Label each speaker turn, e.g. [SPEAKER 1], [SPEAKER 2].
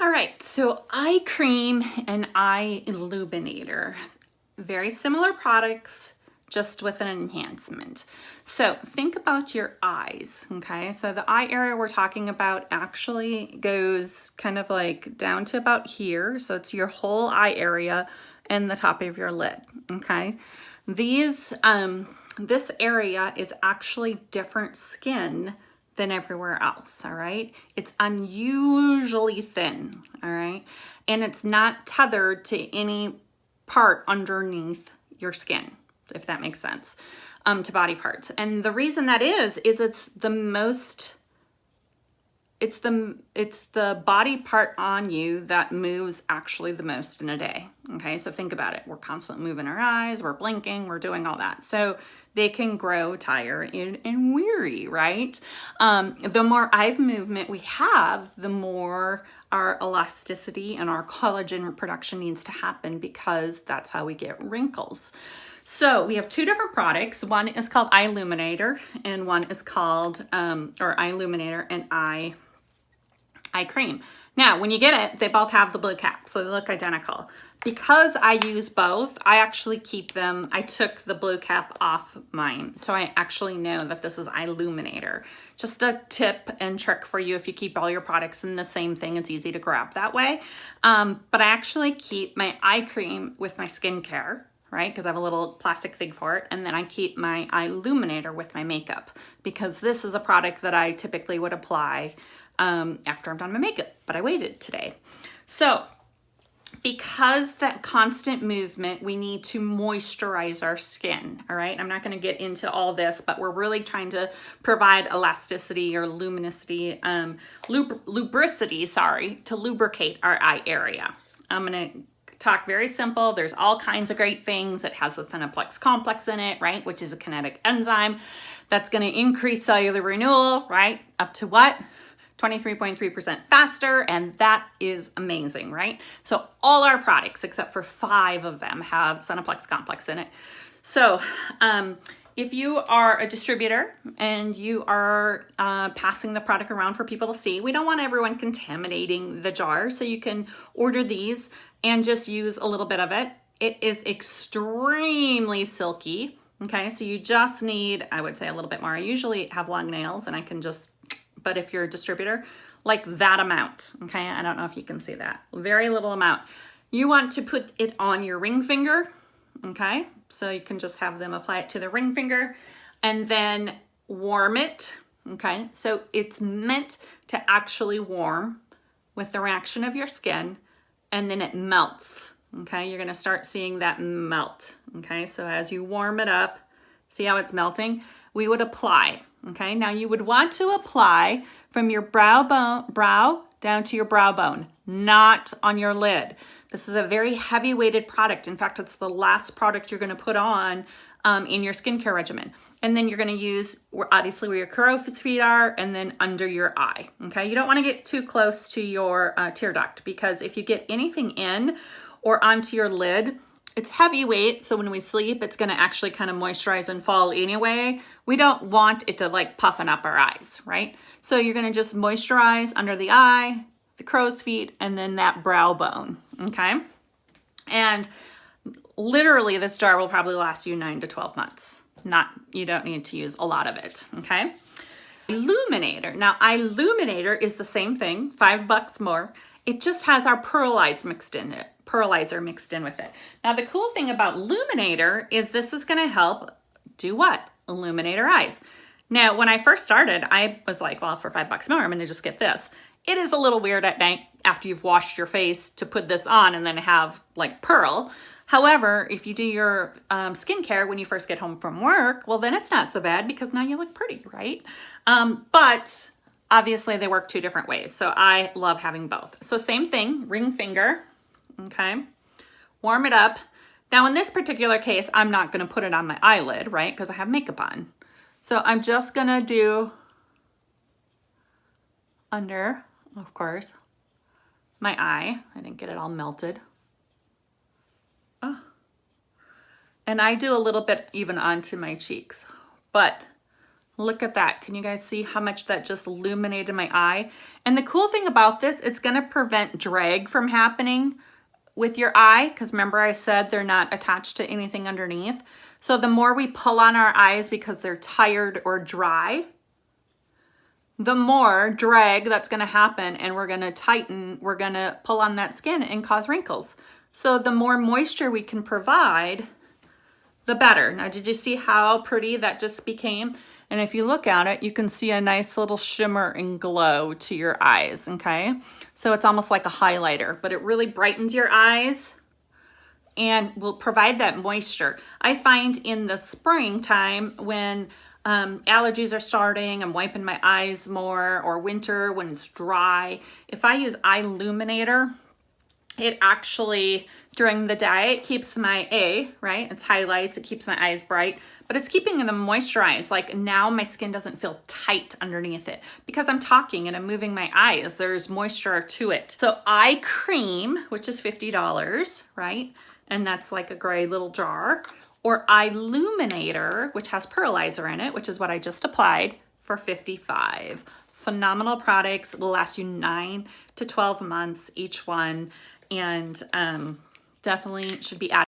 [SPEAKER 1] All right, so eye cream and eye illuminator, very similar products, just with an enhancement. So think about your eyes, okay? So the eye area we're talking about actually goes kind of like down to about here. So it's your whole eye area and the top of your lid, okay? This area is actually different skin than everywhere else, all right? It's unusually thin, all right? And it's not tethered to any part underneath your skin, if that makes sense, to body parts. And the reason that is it's the body part on you that moves actually the most in a day. Okay, so think about it. We're constantly moving our eyes, we're blinking, we're doing all that. So they can grow tired and weary, right? The more eye movement we have, the more our elasticity and our collagen production needs to happen, because that's how we get wrinkles. So we have two different products. One is called EyeLuminator, and one is called, or EyeLuminator and eye cream. Now, when you get it, they both have the blue cap, so they look identical. Because I use both, I actually keep them. I took the blue cap off mine, so I actually know that this is EyeLuminator. Just a tip and trick for you: if you keep all your products in the same thing, it's easy to grab that way. But I actually keep my eye cream with my skincare, right? Because I have a little plastic thing for it. And then I keep my EyeLuminator with my makeup, because this is a product that I typically would apply after I'm done my makeup, but I waited today. So because that constant movement, we need to moisturize our skin, all right? I'm not gonna get into all this, but we're really trying to provide elasticity or luminosity, lubricity, to lubricate our eye area. I'm gonna talk very simple. There's all kinds of great things. It has the Cineplex complex in it, right? Which is a kinetic enzyme that's gonna increase cellular renewal, right? Up to what? 23.3% faster, and that is amazing, right? So all our products, except for 5 of them, have Cineplex complex in it. So if you are a distributor and you are passing the product around for people to see, we don't want everyone contaminating the jar, so you can order these and just use a little bit of it. It is extremely silky, okay? So you just need, I would say, a little bit more. I usually have long nails, and I can just, but if you're a distributor, like that amount, okay? I don't know if you can see that. Very little amount. You want to put it on your ring finger, okay? So you can just have them apply it to the ring finger and then warm it, okay? So it's meant to actually warm with the reaction of your skin, and then it melts, okay? You're gonna start seeing that melt, okay? So as you warm it up, see how it's melting? We would apply. Okay, now you would want to apply from your brow down to your brow bone, not on your lid. This is a very heavy weighted product. In fact, it's the last product you're going to put on in your skincare regimen. And then you're going to use, obviously, where your crow's feet are, and then under your eye. Okay, you don't want to get too close to your tear duct, because if you get anything in or onto your lid, it's heavyweight, so when we sleep, it's gonna actually kind of moisturize and fall anyway. We don't want it to like puffin up our eyes, right? So you're gonna just moisturize under the eye, the crow's feet, and then that brow bone, okay? And literally this jar will probably last you 9 to 12 months. You don't need to use a lot of it, okay? Illuminator. Now, EyeLuminator is the same thing, $5 more. It just has our pearlizer mixed in with it. Now, the cool thing about Illuminator is this is gonna help do what? Illuminate our eyes. Now, when I first started, I was like, well, for $5 more, I'm gonna just get this. It is a little weird at night after you've washed your face to put this on and then have like pearl. However, if you do your skincare when you first get home from work, well, then it's not so bad, because now you look pretty, right? But obviously they work 2 different ways. So I love having both. So same thing, ring finger, okay? Warm it up. Now in this particular case, I'm not gonna put it on my eyelid, right? Because I have makeup on. So I'm just gonna do under, of course, my eye. I didn't get it all melted. Oh. And I do a little bit even onto my cheeks, but Look at that. Can you guys see how much that just illuminated my eye? And the cool thing about this, it's gonna prevent drag from happening with your eye, because remember I said they're not attached to anything underneath. So the more we pull on our eyes because they're tired or dry, the more drag that's gonna happen, and we're gonna tighten, we're gonna pull on that skin and cause wrinkles. So the more moisture we can provide, the better. Now, did you see how pretty that just became? And if you look at it, you can see a nice little shimmer and glow to your eyes, okay? So it's almost like a highlighter, but it really brightens your eyes and will provide that moisture. I find in the springtime when allergies are starting, I'm wiping my eyes more, or winter when it's dry, if I use EyeLuminator, it actually, during the day, it keeps my right? It's highlights, it keeps my eyes bright, but it's keeping them moisturized. Like now my skin doesn't feel tight underneath it because I'm talking and I'm moving my eyes. There's moisture to it. So eye cream, which is $50, right? And that's like a gray little jar. Or EyeLuminator, which has pearlizer in it, which is what I just applied, for $55. Phenomenal products. It'll last you 9 to 12 months each one, and definitely should be added.